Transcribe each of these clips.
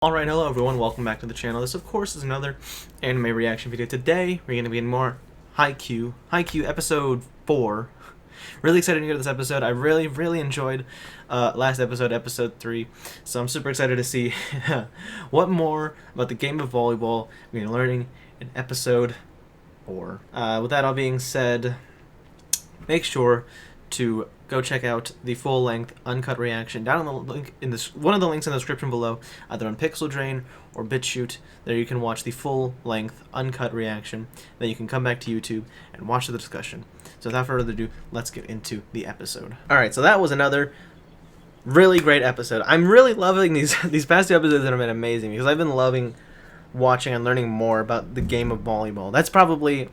Alright, hello everyone, welcome back to the channel. This of course is another anime reaction video. Today we're going to be in more Haikyuu episode 4. Really excited to hear this episode. I really enjoyed last episode, episode 3. So I'm super excited to see what more about the game of volleyball we're learning in episode 4. With that all being said, make sure to go check out the full-length uncut reaction down in the link in this one of the links in the description below, either on Pixeldrain or BitChute. There you can watch the full-length uncut reaction. Then you can come back to YouTube and watch the discussion. So without further ado, let's get into the episode. All right, so that was another really great episode. I'm really loving these past two episodes that have been amazing because I've been loving watching and learning more about the game of volleyball. That's probably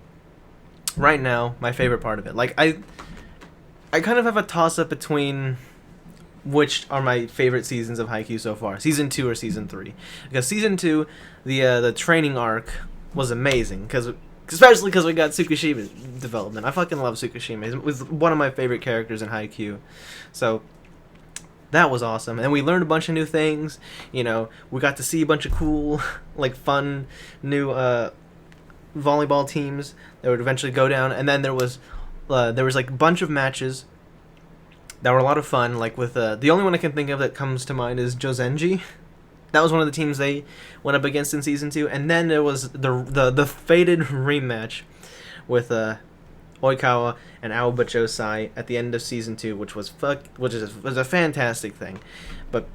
right now my favorite part of it. Like I kind of have a toss-up between which are my favorite seasons of Haikyuu so far, Season 2 or Season 3. Because Season 2, the training arc was amazing, especially because we got Tsukishima's development. I fucking love Tsukishima. He was one of my favorite characters in Haikyuu. So that was awesome. And we learned a bunch of new things. You know, we got to see a bunch of cool, like, fun, new volleyball teams that would eventually go down. And then there was like a bunch of matches that were a lot of fun, like with the only one I can think of that comes to mind is Josenji. That was one of the teams they went up against in Season 2, and then there was the fated rematch with Oikawa and Aoba Josai at the end of Season 2, which was a fantastic thing. But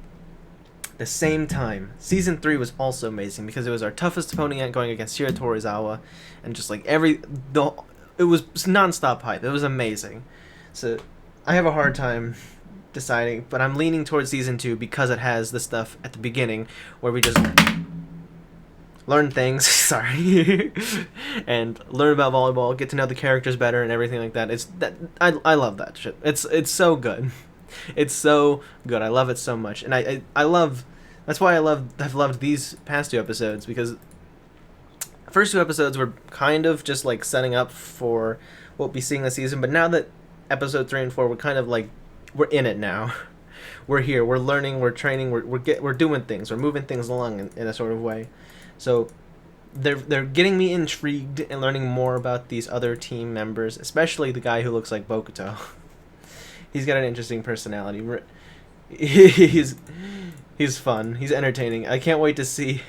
at the same time, Season 3 was also amazing because it was our toughest opponent going against Shira Torizawa, and just like it was non-stop hype. It was amazing. So I have a hard time deciding, but I'm leaning towards Season 2 because it has the stuff at the beginning where we just learn things, sorry, and learn about volleyball, get to know the characters better and everything like that. I love that shit. It's so good. It's so good. I love it so much. And I love, that's why I've loved these past two episodes, because first two episodes were kind of just like setting up for what we'll be seeing this season, but now that episode 3 and 4, we're kind of like, we're in it now. We're here, we're learning, we're training, we're doing things, we're moving things along in a sort of way. So they're getting me intrigued and learning more about these other team members, especially the guy who looks like Bokuto. He's got an interesting personality. He's fun, he's entertaining. I can't wait to see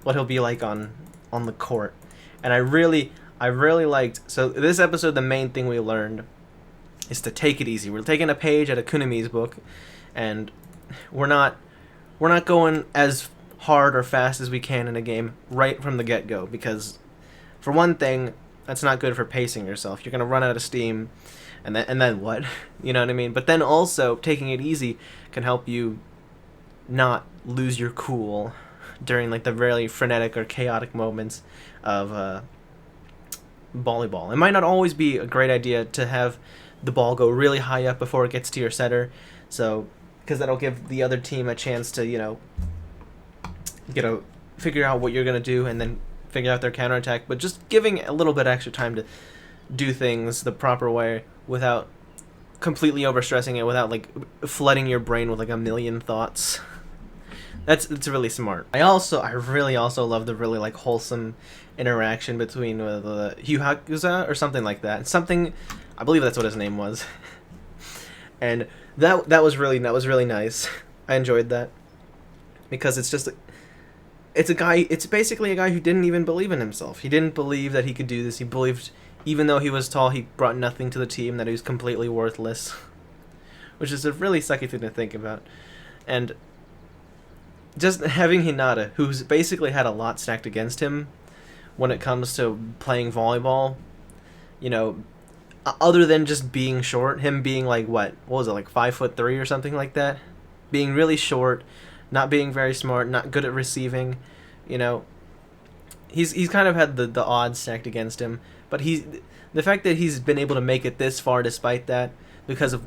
what he'll be like on the court. And I really liked, so this episode, the main thing we learned is to take it easy. We're taking a page out of Kunimi's book, and we're not going as hard or fast as we can in a game right from the get-go, because for one thing, that's not good for pacing yourself. You're gonna run out of steam, and then what? You know what I mean? But then also taking it easy can help you not lose your cool during like the really frenetic or chaotic moments of volleyball. It might not always be a great idea to have the ball go really high up before it gets to your setter, so because that'll give the other team a chance to figure out what you're gonna do and then figure out their counterattack. But just giving a little bit extra time to do things the proper way without completely overstressing it, without like flooding your brain with like a million thoughts. It's really smart. I really also love the really like wholesome interaction between Hugh Hakuza or something like that. I believe that's what his name was. And that was really nice. I enjoyed that because it's basically a guy who didn't even believe in himself. He didn't believe that he could do this. He believed, even though he was tall, he brought nothing to the team, that he was completely worthless, which is a really sucky thing to think about. And just having Hinata, who's basically had a lot stacked against him when it comes to playing volleyball, you know, other than just being short, him being like, what was it, like 5'3" or something like that, being really short, not being very smart, not good at receiving, you know, he's kind of had the odds stacked against him. But the fact that he's been able to make it this far despite that, because of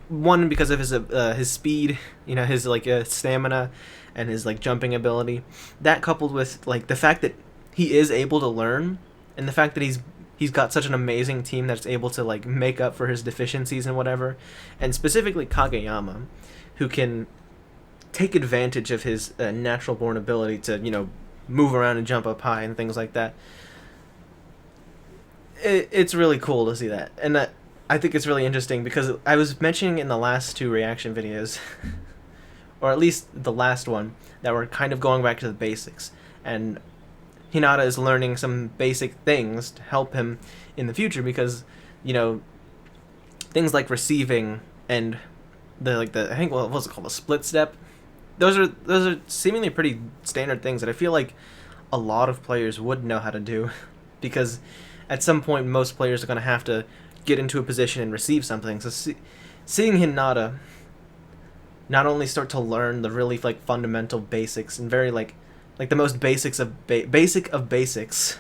his speed, you know, his like stamina and his like jumping ability, that coupled with like the fact that he is able to learn, and the fact that he's got such an amazing team that's able to like make up for his deficiencies and whatever, and specifically Kageyama, who can take advantage of his natural born ability to, move around and jump up high and things like that. It's really cool to see that, and I think it's really interesting because I was mentioning in the last 2 reaction videos, or at least the last one, that we're kind of going back to the basics, and Hinata is learning some basic things to help him in the future because, things like receiving and I think what was it called, a split step. Those are seemingly pretty standard things that I feel like a lot of players would know how to do, because at some point most players are going to have to get into a position and receive something. So seeing Hinata not only start to learn the really fundamental basics and very like the most basics of basic of basics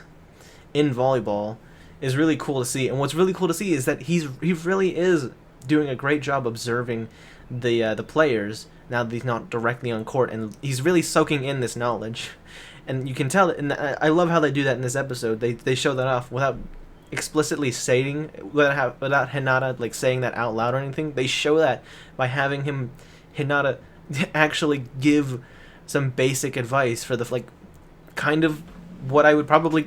in volleyball is really cool to see. And what's really cool to see is that he really is doing a great job observing the players now that he's not directly on court, and he's really soaking in this knowledge. And you can tell, and I love how they do that in this episode. They show that off without explicitly stating, without Hinata saying that out loud or anything. They show that by having Hinata actually give some basic advice for the kind of what would probably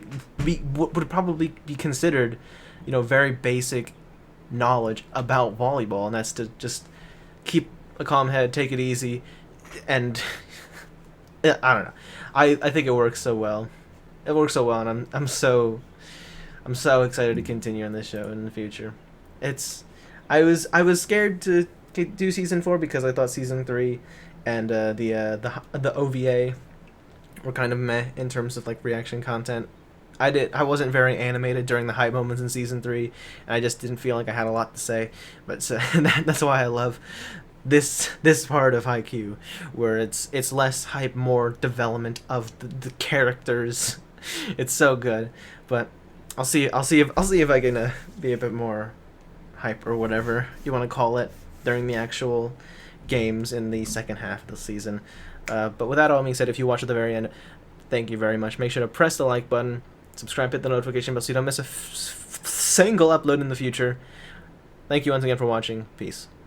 be considered, very basic knowledge about volleyball, and that's to just keep a calm head, take it easy, and I don't know. I think it works so well. It works so well, and I'm so excited to continue on this show in the future. I was scared to do season 4 because I thought season 3 and the OVA were kind of meh in terms of reaction content. I wasn't very animated during the hype moments in season 3, and I just didn't feel like I had a lot to say. But so, that's why I love this part of Haikyuu, where it's less hype, more development of the characters. It's so good. But I'll see if I can be a bit more hype or whatever you want to call it during the actual games in the second half of the season. But with that all being said, if you watch at the very end, thank you very much. Make sure to press the like button, subscribe, hit the notification bell so you don't miss a single upload in the future. Thank you once again for watching. Peace.